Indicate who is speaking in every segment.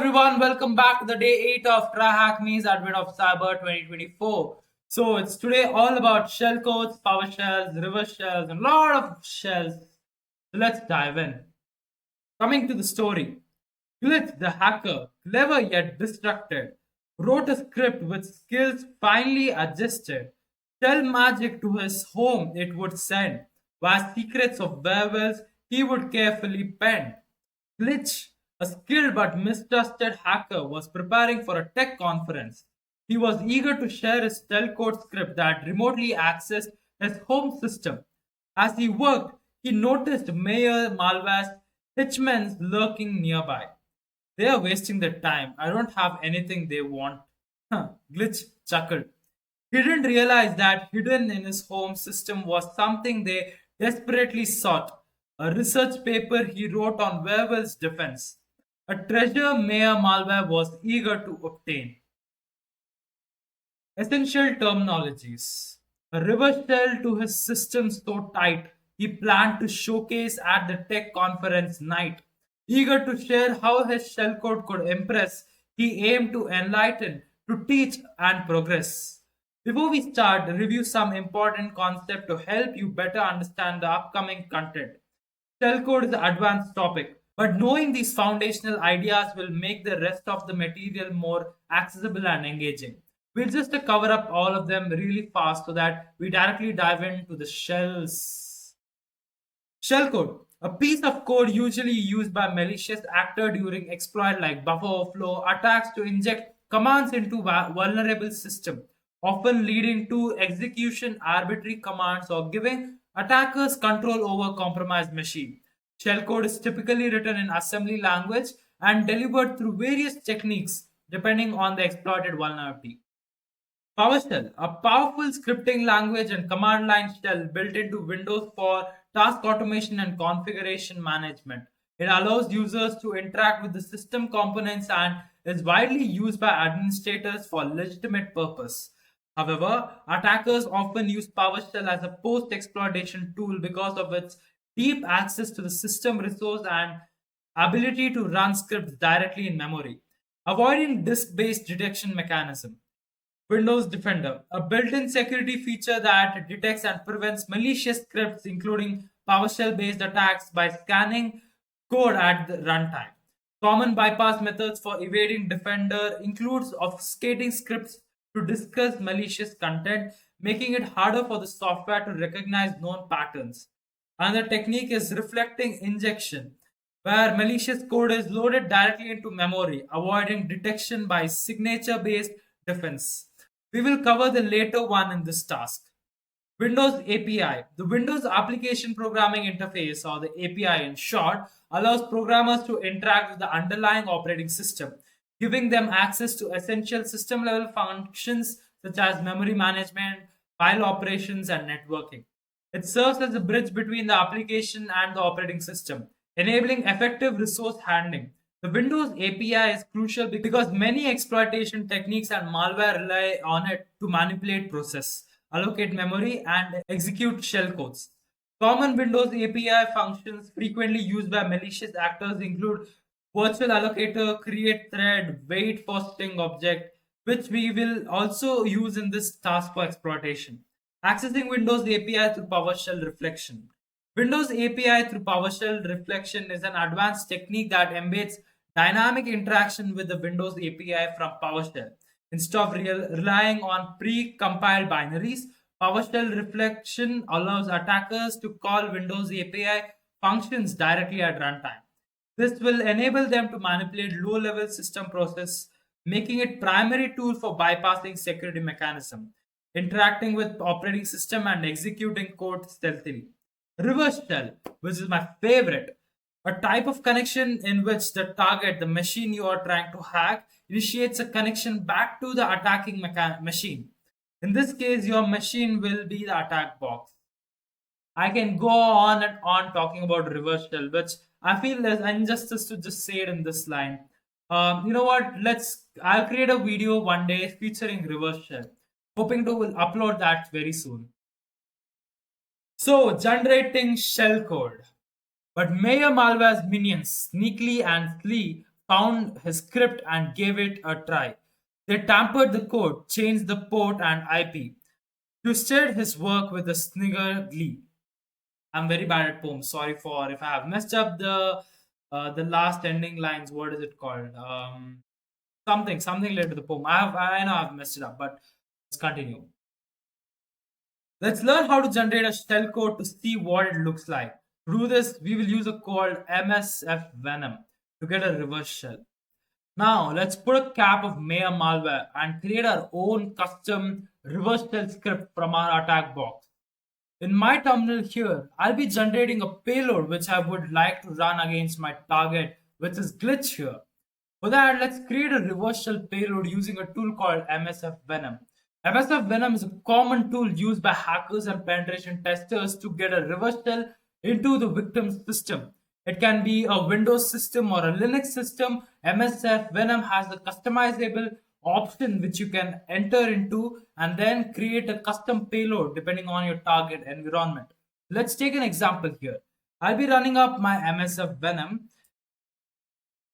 Speaker 1: everyone, welcome back to the day 8 of TryHackMe's Advent of Cyber 2024. So it's today all about shellcodes, PowerShells, reverse shells, and a lot of shells. So let's dive in. Coming to the story, Glitch the hacker, clever yet distracted, wrote a script with skills finely adjusted. Tell magic to his home it would send, vast secrets of werewolves he would carefully pen. Glitch, a skilled but mistrusted hacker, was preparing for a tech conference. He was eager to share his Shellcode script that remotely accessed his home system. As he worked, he noticed Mayor Malware's hitchmen's lurking nearby. They are wasting their time. I don't have anything they want. Glitch chuckled. He didn't realize that hidden in his home system was something they desperately sought, a research paper he wrote on werewolves' defense, a treasure Mayor Malware was eager to obtain. Essential terminologies. A reverse shell to his system so tight he planned to showcase at the tech conference night. Eager to share how his shellcode could impress, he aimed to enlighten, to teach, and progress. Before we start, review some important concepts to help you better understand the upcoming content. Shellcode is an advanced topic, but knowing these foundational ideas will make the rest of the material more accessible and engaging. We'll just cover up all of them really fast so that we directly dive into the shells. Shellcode, a piece of code usually used by malicious actor during exploit like buffer overflow attacks to inject commands into vulnerable system, often leading to execution arbitrary commands or giving attackers control over compromised machine. Shellcode is typically written in assembly language and delivered through various techniques depending on the exploited vulnerability. PowerShell, a powerful scripting language and command line shell built into Windows for task automation and configuration management. It allows users to interact with the system components and is widely used by administrators for legitimate purpose. However, attackers often use PowerShell as a post-exploitation tool because of its deep access to the system resource and ability to run scripts directly in memory, avoiding disk-based detection mechanism. Windows Defender, a built-in security feature that detects and prevents malicious scripts, including PowerShell-based attacks, by scanning code at the runtime. Common bypass methods for evading Defender includes obfuscating scripts to discuss malicious content, making it harder for the software to recognize known patterns. Another technique is reflecting injection, where malicious code is loaded directly into memory, avoiding detection by signature-based defense. We will cover the later one in this task. Windows API. The Windows Application Programming Interface, or the API in short, allows programmers to interact with the underlying operating system, giving them access to essential system level functions such as memory management, file operations, and networking. It serves as a bridge between the application and the operating system, enabling effective resource handling. The Windows API is crucial because many exploitation techniques and malware rely on it to manipulate process, allocate memory, and execute shellcodes. Common Windows API functions frequently used by malicious actors include virtual allocator, create thread, wait for string object, which we will also use in this task for exploitation. Accessing Windows API through PowerShell reflection. Windows API through PowerShell reflection is an advanced technique that embeds dynamic interaction with the Windows API from PowerShell. Instead of relying on pre-compiled binaries, PowerShell reflection allows attackers to call Windows API functions directly at runtime. This will enable them to manipulate low-level system process, making it primary tool for bypassing security mechanism, interacting with operating system and executing code stealthily. Reverse shell, which is my favorite, a type of connection in which the target, the machine you are trying to hack, initiates a connection back to the attacking machine. In this case, your machine will be the attack box. I can go on and on talking about reverse shell, which I feel there's injustice to just say it in this line. You know what? I'll create a video one day featuring reverse shell. Hoping to will upload that very soon. So, generating shellcode. But Mayor Malware's minions, sneakily and sly, found his script and gave it a try. They tampered the code, changed the port and IP, twisted his work with a snigger glee. I'm very bad at poems. Sorry for if I have messed up the last ending lines. What is it called? Something related to the poem. I know I've messed it up, but let's continue. Let's learn how to generate a shellcode to see what it looks like. To do this, we will use a called MSFvenom to get a reverse shell. Now, let's put a cap of Maya malware and create our own custom reverse shell script from our attack box. In my terminal here, I'll be generating a payload which I would like to run against my target, which is glitch here. For that, let's create a reverse shell payload using a tool called MSFvenom. MSFvenom is a common tool used by hackers and penetration testers to get a reverse shell into the victim's system. It can be a Windows system or a Linux system. MSFvenom has a customizable option which you can enter into and then create a custom payload depending on your target environment. Let's take an example here. I'll be running up my MSFvenom.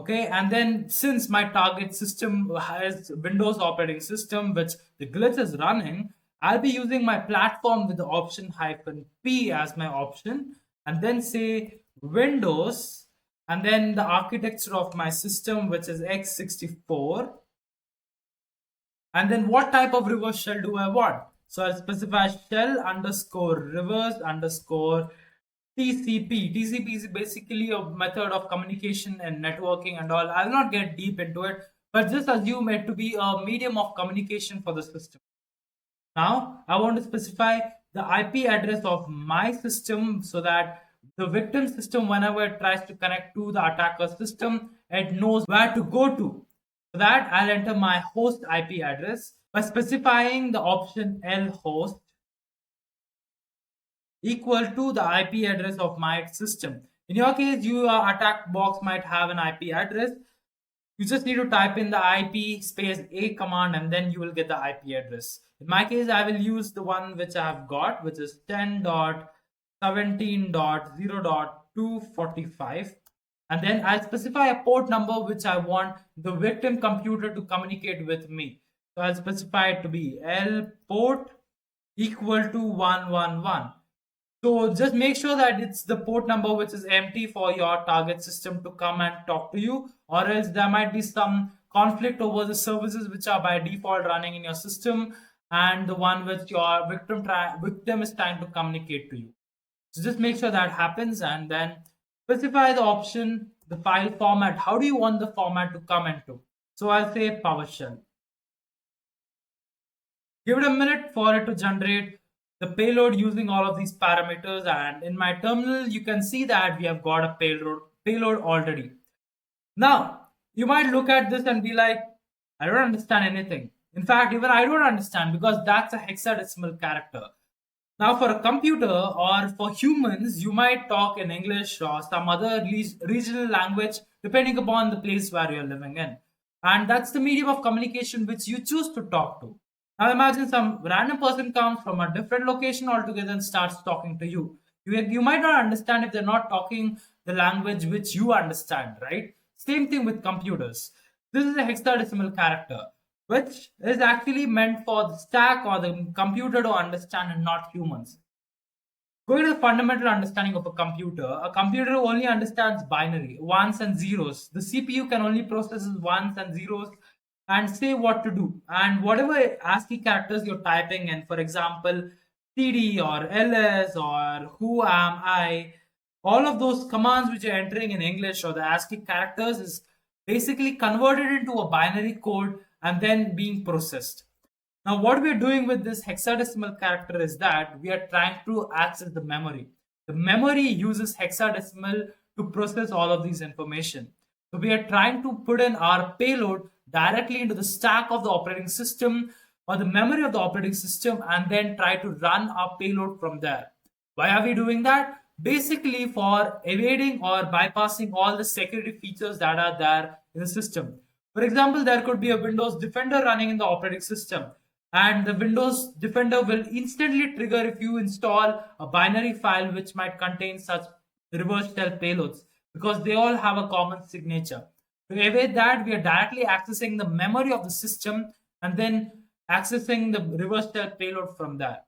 Speaker 1: Okay, and then since my target system has Windows operating system, which the glitch is running, I'll be using my platform with the option -p as my option, and then say Windows, and then the architecture of my system, which is x64. And then what type of reverse shell do I want? So I'll specify shell underscore reverse underscore TCP. TCP is basically a method of communication and networking and all. I'll not get deep into it, but just assume it to be a medium of communication for the system. Now, I want to specify the IP address of my system so that the victim system, whenever it tries to connect to the attacker system, it knows where to go to. For that, I'll enter my host IP address by specifying the option lhost equal to the IP address of my system. In your case, your attack box might have an IP address. You just need to type in the IP space a command and then you will get the IP address. In my case, I will use the one which I have got, which is 10.17.0.245. And then I'll specify a port number which I want the victim computer to communicate with me. So I'll specify it to be L port equal to 111. So just make sure that it's the port number which is empty for your target system to come and talk to you, or else there might be some conflict over the services which are by default running in your system and the one which your victim is trying to communicate to you. So just make sure that happens and then specify the option, the file format. How do you want the format to come into? So I'll say PowerShell. Give it a minute for it to generate the payload using all of these parameters, and in my terminal you can see that we have got a payload already. Now you might look at this and be like, I don't understand anything. In fact, even I don't understand because that's a hexadecimal character. Now for a computer or for humans, you might talk in English or some other regional language depending upon the place where you're living in, and that's the medium of communication which you choose to talk to. Now imagine some random person comes from a different location altogether and starts talking to you. You might not understand if they're not talking the language which you understand, right? Same thing with computers. This is a hexadecimal character, which is actually meant for the stack or the computer to understand and not humans. Going to the fundamental understanding of a computer only understands binary, ones and zeros. The CPU can only process ones and zeros and say what to do. And whatever ASCII characters you're typing in, for example, CD or LS or who am I, all of those commands which you're entering in English or the ASCII characters is basically converted into a binary code and then being processed. Now, what we are doing with this hexadecimal character is that we are trying to access the memory. The memory uses hexadecimal to process all of these information. So we are trying to put in our payload directly into the stack of the operating system or the memory of the operating system and then try to run our payload from there. Why are we doing that? Basically for evading or bypassing all the security features that are there in the system. For example, there could be a Windows Defender running in the operating system, and the Windows Defender will instantly trigger if you install a binary file which might contain such reverse shell payloads because they all have a common signature. To evade that, we are directly accessing the memory of the system and then accessing the reverse shell payload from that.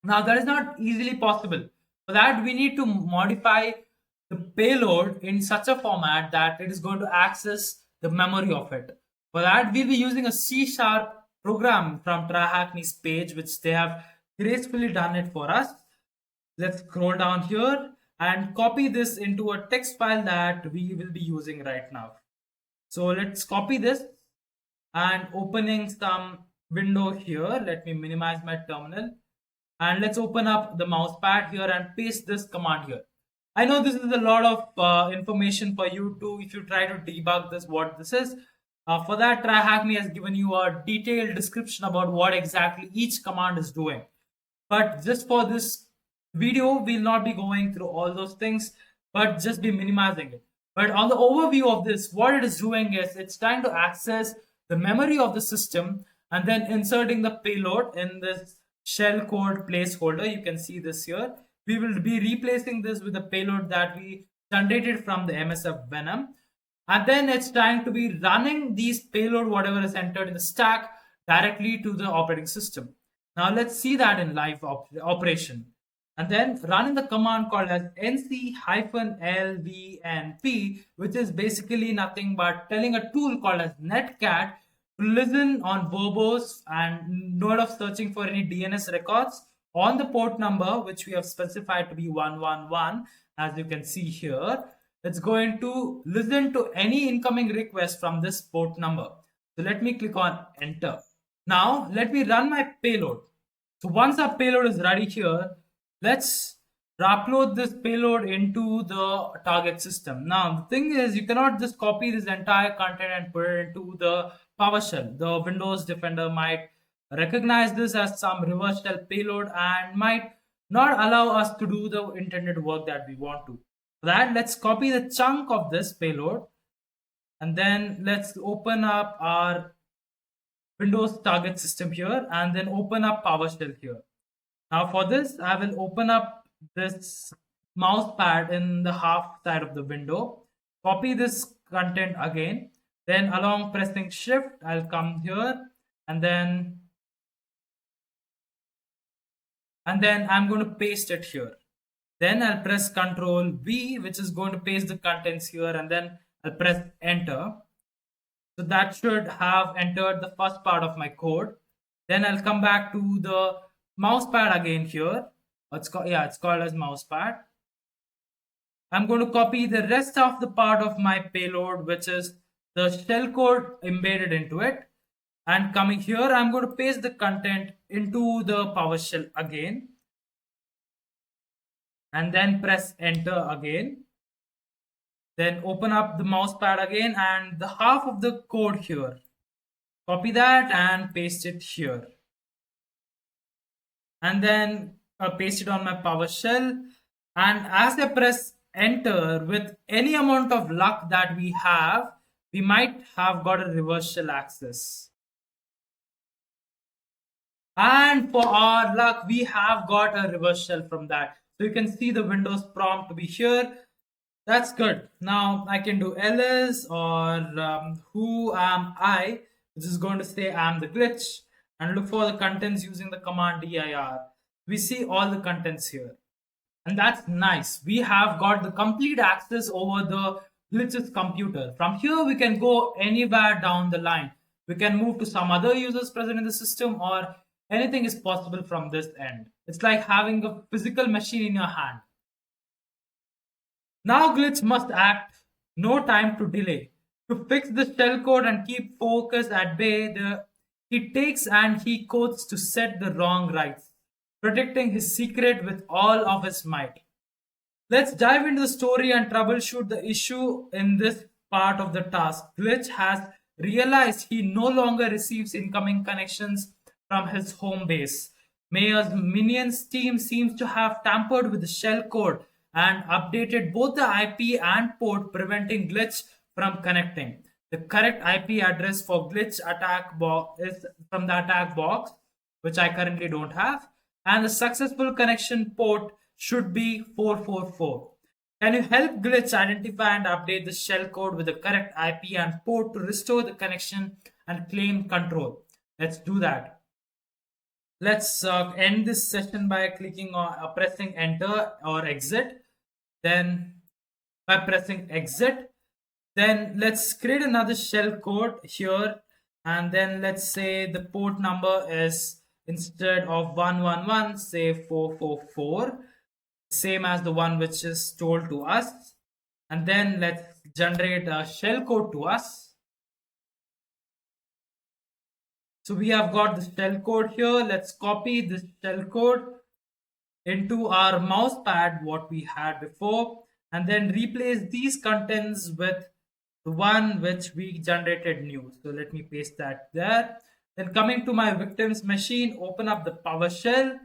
Speaker 1: Now, that is not easily possible. For that, we need to modify the payload in such a format that it is going to access the memory of it. For that, we'll be using a C# program from TryHackMe's page, which they have gracefully done it for us. Let's scroll down here and copy this into a text file that we will be using right now. So let's copy this and opening some window here. Let me minimize my terminal and let's open up the mouse pad here and paste this command here. I know this is a lot of information for you to, if you try to debug this, what this is. For that, TryHackMe has given you a detailed description about what exactly each command is doing. But just for this video, we'll not be going through all those things, but just be minimizing it. But on the overview of this, what it is doing is it's trying to access the memory of the system and then inserting the payload in this shellcode placeholder. You can see this here. We will be replacing this with the payload that we generated from the MSFvenom. And then it's trying to be running these payload, whatever is entered in the stack, directly to the operating system. Now let's see that in live operation. And then running the command called as nc-lvnp, which is basically nothing but telling a tool called as netcat to listen on verbose and node of searching for any DNS records on the port number, which we have specified to be 111, as you can see here. It's going to listen to any incoming request from this port number. So let me click on enter. Now let me run my payload. So once our payload is ready here, let's upload this payload into the target system. Now the thing is, you cannot just copy this entire content and put it into the PowerShell. The Windows Defender might recognize this as some reverse shell payload and might not allow us to do the intended work that we want to. For that, let's copy the chunk of this payload and then let's open up our Windows target system here and then open up PowerShell here. Now for this, I will open up this mouse pad in the half side of the window, copy this content again, then along pressing shift, I'll come here and then I'm going to paste it here. Then I'll press Control V, which is going to paste the contents here, and then I'll press enter. So that should have entered the first part of my code. Then I'll come back to the mouse pad again here. It's called as mouse pad. I'm going to copy the rest of the part of my payload, which is the shellcode embedded into it. And coming here, I'm going to paste the content into the PowerShell again. And then press enter again. Then open up the mouse pad again and the half of the code here. Copy that and paste it here. And then paste it on my PowerShell. And as I press enter, with any amount of luck that we have, we might have got a reverse shell access. And for our luck, we have got a reverse shell from that. So you can see the Windows prompt to be here. That's good. Now I can do ls or who am I, which is going to say I'm the glitch, and look for the contents using the command dir. We see all the contents here. And that's nice. We have got the complete access over the glitch's computer. From here, we can go anywhere down the line. We can move to some other users present in the system, or anything is possible from this end. It's like having a physical machine in your hand. Now glitch must act, no time to delay. To fix the shellcode and keep focus at bay, he takes and he codes to set the wrong rights, protecting his secret with all of his might. Let's dive into the story and troubleshoot the issue in this part of the task. Glitch has realized he no longer receives incoming connections from his home base. Mayor's minions team seems to have tampered with the shellcode and updated both the IP and port, preventing glitch from connecting. The correct IP address for glitch attack box is from the attack box, which I currently don't have, and the successful connection port should be 444. Can you help glitch identify and update the shellcode with the correct IP and port to restore the connection and claim control? Let's do that. Let's end this session by clicking on pressing enter or exit. Then by pressing exit, then let's create another shellcode here, and then let's say the port number is, instead of 111, say 444, same as the one which is told to us. And then let's generate a shellcode to us. So we have got the shellcode here. Let's copy this shellcode into our mouse pad, what we had before, and then replace these contents with the one which we generated new. So let me paste that there. Then coming to my victim's machine, open up the PowerShell,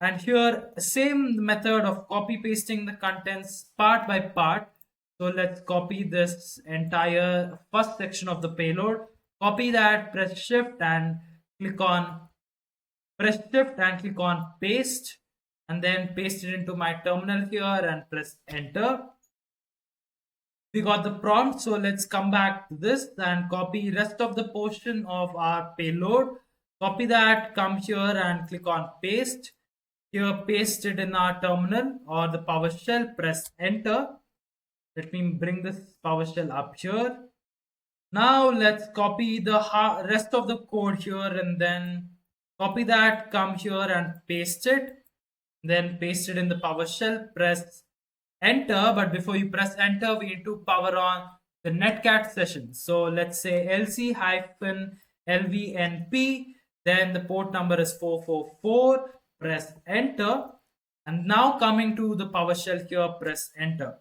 Speaker 1: and here same method of copy pasting the contents part by part. So let's copy this entire first section of the payload, copy that, press shift and click on paste, and then paste it into my terminal here and press enter. We got the prompt, so let's come back to this and copy rest of the portion of our payload. Copy that, come here and click on paste. Here, paste it in our terminal or the PowerShell, press enter. Let me bring this PowerShell up here. Now let's copy the rest of the code here, and then copy that, come here and paste it. Then paste it in the PowerShell, press enter. But before you press enter, we need to power on the netcat session. So let's say lc-lvnp, then the port number is 444, press enter. And now coming to the PowerShell here, press enter.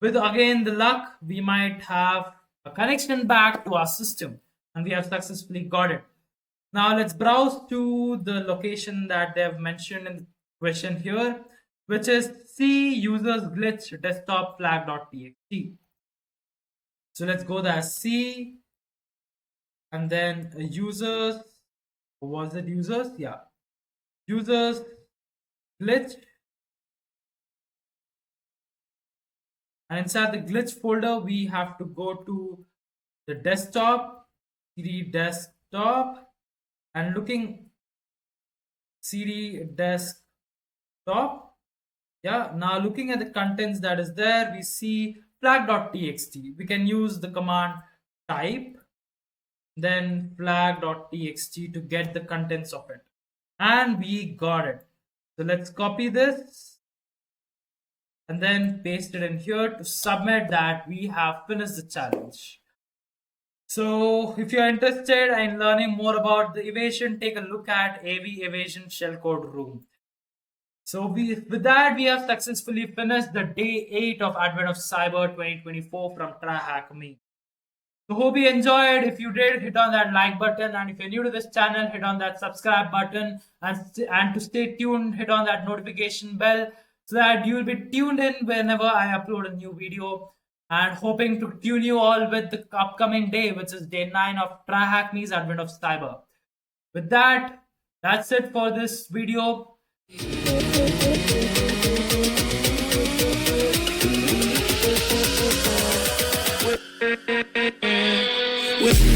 Speaker 1: With again the luck, we might have a connection back to our system, and we have successfully got it. Now let's browse to the location that they have mentioned in the question here, which is C users glitch desktop flag.txt. So let's go there, C, and then users, was it users? Yeah, users glitch, and inside the glitch folder we have to go to the desktop, cd desktop, and looking cd desktop. Yeah, now looking at the contents that is there, we see flag.txt. We can use the command type then flag.txt to get the contents of it, and we got it. So let's copy this and then paste it in here to submit that we have finished the challenge. So if you're interested in learning more about the evasion, take a look at Evasion Shellcode room. So with that, we have successfully finished the day 8 of Advent of Cyber 2024 from TryHackMe. So hope you enjoyed. If you did, hit on that like button, and if you're new to this channel, hit on that subscribe button, and to stay tuned, hit on that notification bell so that you will be tuned in whenever I upload a new video. And hoping to tune you all with the upcoming day, which is day 9 of TryHackMe's Advent of Cyber. With that, that's it for this video. With